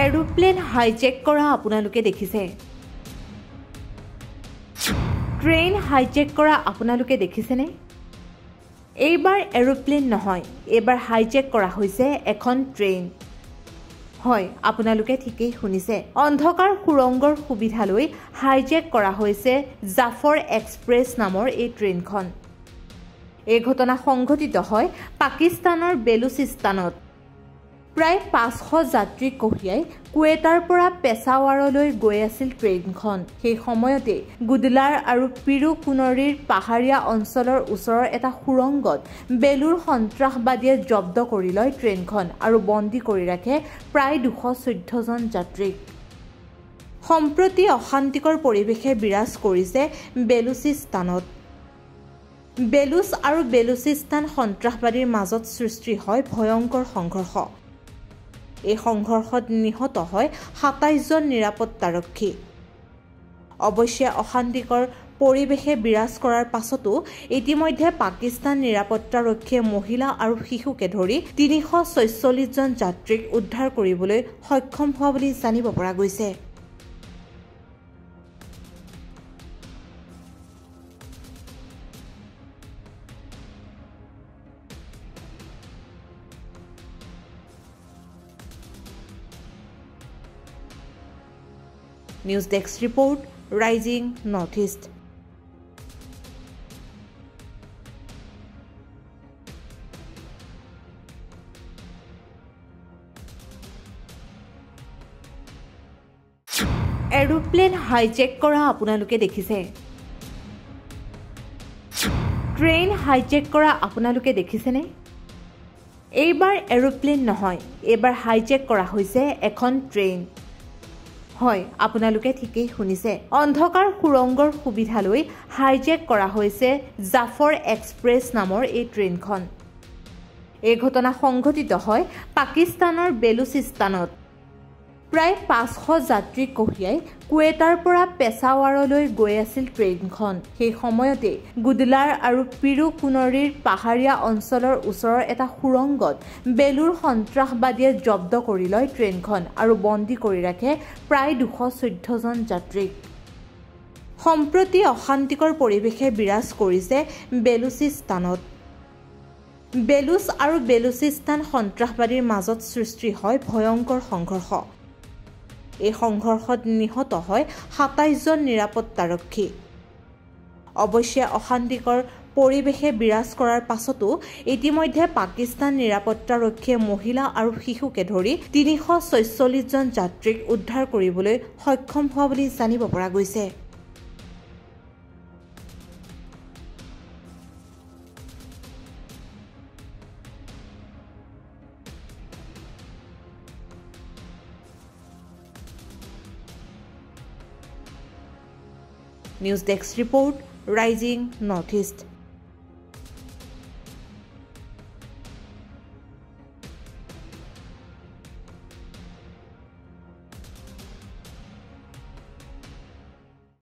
Aeroplane hijack কৰা আপোনালোকে দেখিছে ট্ৰেইন হাইজেক কৰা আপোনালোকে দেখিছেনে এইবাৰ এৰোপ্লেন নহয় এইবাৰ হাইজেক কৰা হৈছে এখন ট্ৰেইন হয় আপোনালোকে ঠিকই শুনিছে অন্ধকাৰ সুৰংগৰ সুবিধা লৈ হাইজেক কৰা হৈছে জাফৰ এক্সপ্ৰেছ নামৰ এই ট্ৰেইনখন এই ঘটনা সংঘটিত হয় পাকিস্তানৰ বেলুচিস্তানত প্ৰায় 500 যাত্ৰী কঢ়িয়াই কুৱেটাৰ পৰা পেছাৱাৰলৈ গৈ আছিল ট্ৰেইনখন সেই সময়তে গুদলাৰ আৰু পিৰুকুনৰীৰ পাহাৰীয়া অঞ্চলৰ ওচৰৰ এটা সুৰংগত বেলুৰ সন্ত্ৰাসবাদীয়ে জব্দ কৰি লয় ট্ৰেইনখন আৰু বন্দী কৰি ৰাখে প্ৰায় 214 জন যাত্ৰীক সম্প্ৰতি অশান্তিকৰ পৰিৱেশে বিৰাজ কৰিছে বেলুচিস্তানত বেলুচ আৰু বেলুচিস্তান সন্ত্ৰাসবাদীৰ মাজত সৃষ্টি হয় ভয়ংকৰ সংঘৰ্ষ এই সংঘৰ্ষত নিহত হয় 27 জন নিৰাপত্তাৰক্ষী অৱশ্যে অশান্তিকৰ পৰিৱেশে বিৰাজ কৰাৰ পাছতো ইতিমধ্যে পাকিস্তান নিৰাপত্তাৰক্ষীয়ে মহিলা আৰু শিশুকে ধৰি 346 জন যাত্ৰীক উদ্ধাৰ কৰিবলৈ সক্ষম হোৱা বুলি জানিব পৰা গৈছে News Desk report, Rising Northeast. Aeroplane hijack কৰা আপোনালোকে দেখিছে ট্ৰেইন হাইজেক কৰা আপোনালোকে দেখিছেনে এইবাৰ এৰোপ্লেন নহয় এইবাৰ হাইজেক কৰা হৈছে এখন ট্ৰেইন হয় আপোনালোকে ঠিকই শুনিছে অন্ধকাৰ সুৰংগৰ সুবিধা লৈ হাইজেক কৰা হৈছে জাফৰ এক্সপ্ৰেছ নামৰ এই ট্ৰেইনখন এই ঘটনা সংঘটিত হয় পাকিস্তানৰ বেলুচিস্তানত প্ৰায় 500 যাত্ৰী কঢ়িয়াই কুৱেটাৰ পৰা পেছাৱাৰলৈ গৈ আছিল ট্ৰেইনখন সেই সময়তে গুদলাৰ আৰু পিৰুকুনৰীৰ পাহাৰীয়া অঞ্চলৰ ওচৰৰ এটা সুৰংগত বেলুৰ সন্ত্ৰাসবাদীয়ে জব্দ কৰি লয় ট্ৰেইনখন আৰু বন্দী কৰি ৰাখে প্ৰায় 214 জন যাত্ৰীক সম্প্ৰতি অশান্তিকৰ পৰিৱেশে বিৰাজ কৰিছে বেলুচিস্তানত বেলুচ আৰু বেলুচিস্তান সন্ত্ৰাসবাদীৰ মাজত সৃষ্টি হয় ভয়ংকৰ সংঘৰ্ষ এই সংঘৰ্ষত নিহত হয় 27 জন নিৰাপত্তাৰক্ষী অৱশ্যে অশান্তিকৰ পৰিৱেশে বিৰাজ কৰাৰ পাছতো ইতিমধ্যে পাকিস্তান নিৰাপত্তাৰক্ষীয়ে মহিলা আৰু শিশুকে ধৰি 346 জন যাত্ৰীক উদ্ধাৰ কৰিবলৈ সক্ষম হোৱা বুলি জানিব পৰা গৈছে News Desk report, Rising Northeast.